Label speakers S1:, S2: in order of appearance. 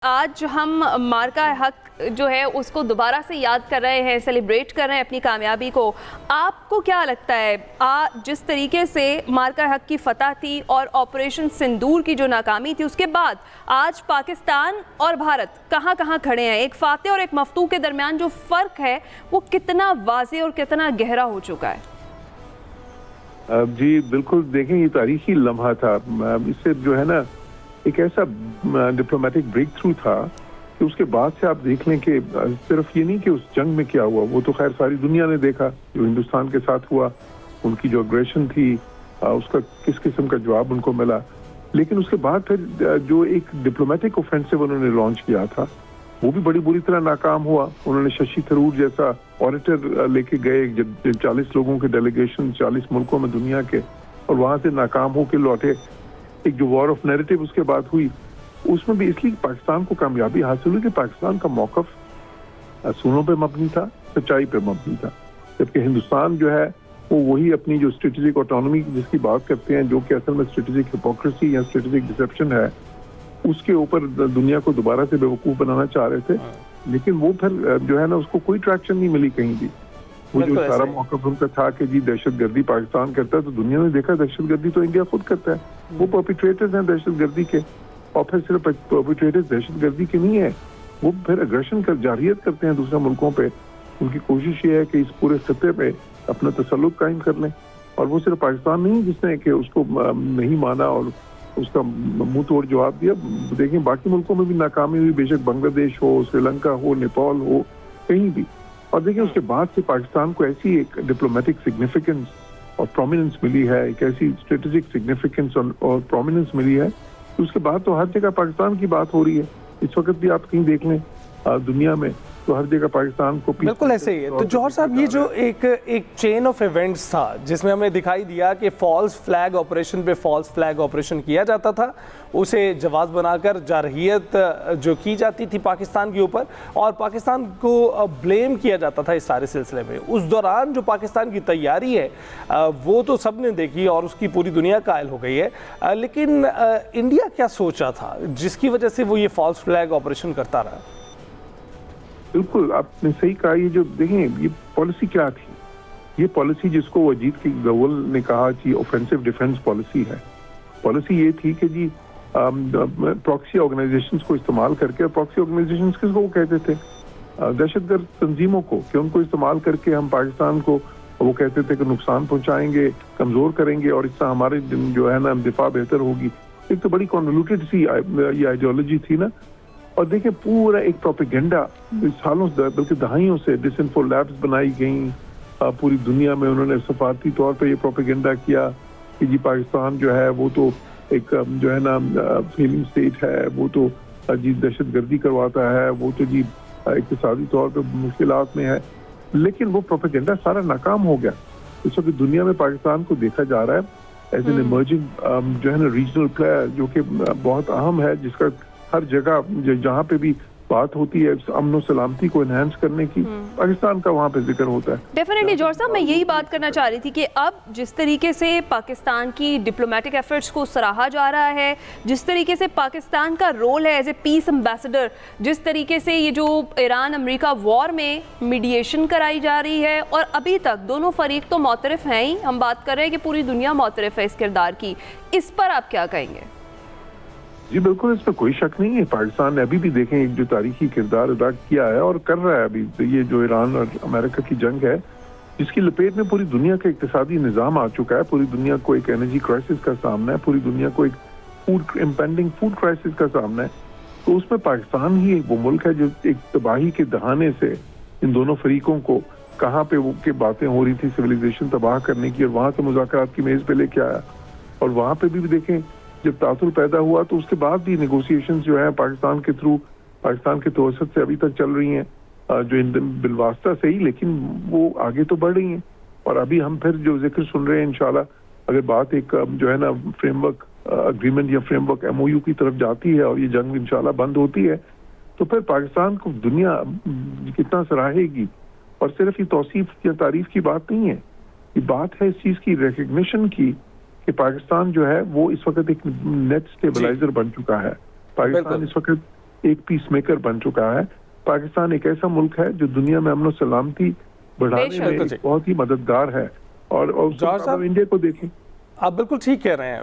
S1: آج ہم مارکہ حق جو ہے اس کو دوبارہ سے یاد کر رہے ہیں، سیلیبریٹ کر رہے ہیں اپنی کامیابی کو۔ آپ کو کیا لگتا ہے جس طریقے سے مارکہ حق کی فتح تھی اور آپریشن سندور کی جو ناکامی تھی، اس کے بعد آج پاکستان اور بھارت کہاں کہاں کھڑے ہیں؟ ایک فاتح اور ایک مفتوح کے درمیان جو فرق ہے وہ کتنا واضح اور کتنا گہرا ہو چکا ہے؟
S2: جی بالکل، دیکھیں یہ تاریخی لمحہ تھا۔ اس سے جو ہے نا ایک ایسا ڈپلومیٹک بریک تھرو تھا کہ اس کے بعد سے آپ دیکھ لیں کہ صرف یہ نہیں کہ اس جنگ میں کیا ہوا، وہ تو خیر ساری دنیا نے دیکھا جو ہندوستان کے ساتھ ہوا، ان کی جو اگریشن تھی اس کا کس قسم کا جواب ان کو ملا، لیکن اس کے بعد پھر جو ایک ڈپلومیٹک اوفینسو انہوں نے لانچ کیا تھا وہ بھی بڑی بری طرح ناکام ہوا۔ انہوں نے ششی تھرور جیسا آڈیٹر لے کے گئے، 40 لوگوں کے ڈیلیگیشن 40 ملکوں میں دنیا کے، اور وہاں سے ناکام ہو کے لوٹے۔ ایک جو وار آف نیریٹو اس کے بعد ہوئی، اس میں بھی اس لیے پاکستان کو کامیابی حاصل ہوئی کہ پاکستان کا موقف اصولوں پہ مبنی تھا، سچائی پہ مبنی تھا، جبکہ ہندوستان جو ہے وہ وہی اپنی جو اسٹریٹجک آٹونومی جس کی بات کرتے ہیں، جو کہ اصل میں اسٹریٹجک ہپوکریسی یا اسٹریٹجک ڈسپشن ہے، اس کے اوپر دنیا کو دوبارہ سے بیوقوف بنانا چاہ رہے تھے، لیکن وہ پھر جو ہے نا اس کو کوئی ٹریکشن نہیں ملی کہیں بھی۔ وہ جو سارا موقف ان کا تھا کہ جی دہشت گردی پاکستان کرتا ہے، تو دنیا نے دیکھا دہشت گردی تو انڈیا خود کرتا ہے، وہ پرپیٹریٹرز ہیں دہشت گردی کے، اور پھر صرف پرپیٹریٹرز دہشت گردی کے نہیں ہیں، وہ پھر اگریشن کر جارحیت کرتے ہیں دوسرے ملکوں پہ۔ ان کی کوشش یہ ہے کہ اس پورے خطے پہ اپنا تسلط قائم کر لیں، اور وہ صرف پاکستان نہیں جس نے کہ اس کو نہیں مانا اور اس کا منہ توڑ جواب دیا۔ دیکھیں باقی ملکوں میں بھی ناکامی ہوئی، بے شک بنگلہ دیش ہو، سری لنکا ہو، نیپال ہو، کہیں بھی۔ اور دیکھیں اس کے بعد سے پاکستان کو ایسی ایک ڈپلومیٹک سگنیفیکنس اور پرومیننس ملی ہے، ایک ایسی اسٹریٹجک سگنیفیکنس اور پرومیننس ملی ہے، اس کے بعد تو ہر جگہ پاکستان کی بات ہو رہی ہے۔ اس وقت بھی آپ کہیں دیکھ لیں دنیا میں تو ہر جگہ پاکستان کو
S3: بالکل ایسے ہی ہے۔ تو جوہر صاحب یہ جو ایک چین آف ایونٹس تھا جس میں ہمیں دکھائی دیا کہ فالس فلیگ آپریشن پہ فالس فلیگ آپریشن کیا جاتا تھا، اسے جواز بنا کر جارحیت جو کی جاتی تھی پاکستان کے اوپر، اور پاکستان کو بلیم کیا جاتا تھا اس سارے سلسلے میں۔ اس دوران جو پاکستان کی تیاری ہے وہ تو سب نے دیکھی اور اس کی پوری دنیا قائل ہو گئی ہے، لیکن انڈیا کیا سوچا تھا جس کی وجہ سے وہ یہ فالس فلیگ آپریشن کرتا رہا؟
S2: بالکل آپ نے صحیح کہا۔ یہ جو دیکھیں یہ پالیسی کیا تھی، یہ پالیسی جس کو وجید کی گول نے کہا کہ اوفینسو ڈیفنس پالیسی ہے، پالیسی یہ تھی کہ جی پراکسی آرگنائزیشنز کو استعمال کر کے، پراکسی آرگنائزیشنز کس کو وہ کہتے تھے؟ دہشت گرد تنظیموں کو، کہ ان کو استعمال کر کے ہم پاکستان کو وہ کہتے تھے کہ نقصان پہنچائیں گے، کمزور کریں گے، اور اس سے ہمارے جو ہے نا دفاع بہتر ہوگی۔ ایک تو بڑی کنولیوٹڈ سی یہ آئیڈیالوجی تھی نا۔ اور دیکھیں پورا ایک پروپیگنڈا سالوں سے بلکہ دہائیوں سے ڈس انفو لیبس بنائی گئیں پوری دنیا میں، انہوں نے سفارتی طور پہ یہ پروپیگنڈا کیا کہ جی پاکستان جو ہے وہ تو ایک جو ہے نا فیلنگ اسٹیٹ ہے، وہ تو جی دہشت گردی کرواتا ہے، وہ تو جی اقتصادی طور پہ مشکلات میں ہے، لیکن وہ پروپیگنڈا سارا ناکام ہو گیا۔ اس وقت دنیا میں پاکستان کو دیکھا جا رہا ہے ایز این ایمرجنگ جو ہے نا ریجنل پلیئر، جو کہ بہت اہم ہے، جس کا ہر جگہ جہاں پہ بھی بات ہوتی ہے امن و سلامتی کو انہینس کرنے کی، پاکستان کا وہاں پہ ذکر ہوتا ہے۔
S1: ڈیفینیٹلی جوہر صاحب، میں یہی بات کرنا چاہ رہی تھی کہ اب جس طریقے سے پاکستان کی ڈپلومیٹک ایفرٹس کو سراہا جا رہا ہے، جس طریقے سے پاکستان کا رول ہے ایز اے پیس امبیسڈر، جس طریقے سے یہ جو ایران امریکہ وار میں میڈیشن کرائی جا رہی ہے، اور ابھی تک دونوں فریق تو معترف ہیں ہی، ہم بات کر رہے ہیں کہ پوری دنیا معترف ہے اس کردار کی، اس پر آپ کیا کہیں گے؟
S2: جی بالکل، اس میں کوئی شک نہیں ہے۔ پاکستان نے ابھی بھی دیکھیں ایک جو تاریخی کردار ادا کیا ہے اور کر رہا ہے ابھی، یہ جو ایران اور امریکہ کی جنگ ہے جس کی لپیٹ میں پوری دنیا کا اقتصادی نظام آ چکا ہے، پوری دنیا کو ایک انرجی کرائسس کا سامنا ہے، پوری دنیا کو ایک امپینڈنگ فوڈ کرائسس کا سامنا ہے، تو اس میں پاکستان ہی ایک وہ ملک ہے جو ایک تباہی کے دہانے سے ان دونوں فریقوں کو کہاں پہ وہ کی باتیں ہو رہی تھی سویلائزیشن تباہ کرنے کی، اور وہاں سے مذاکرات کی میز پہ لے کے آیا، اور وہاں پہ بھی دیکھیں جب تعطل پیدا ہوا تو اس کے بعد بھی نیگوسیشنز جو ہیں پاکستان کے تھرو، پاکستان کے توسط سے ابھی تک چل رہی ہیں، جو بالواسطہ سے ہی، لیکن وہ آگے تو بڑھ رہی ہیں۔ اور ابھی ہم پھر جو ذکر سن رہے ہیں انشاءاللہ اگر بات ایک جو ہے نا فریم ورک اگریمنٹ یا فریم ورک MOU کی طرف جاتی ہے اور یہ جنگ انشاءاللہ بند ہوتی ہے، تو پھر پاکستان کو دنیا کتنا سراہے گی۔ اور صرف یہ توصیف یا تعریف کی بات نہیں ہے، یہ بات ہے اس چیز کی ریکگنیشن کی کہ پاکستان جو ہے وہ اس وقت ایک نیٹ سٹیبلائزر بن چکا ہے۔ پاکستان اس وقت ایک پیس میکر بن چکا ہے. پاکستان ایک ایسا ملک ہے جو دنیا میں امن و سلامتی بڑھانے میں بہت ہی مددگار ہے. اور
S3: جوہر صاحب،
S2: انڈیا کو دیکھیں.
S3: آپ بالکل ٹھیک کہہ رہے ہیں.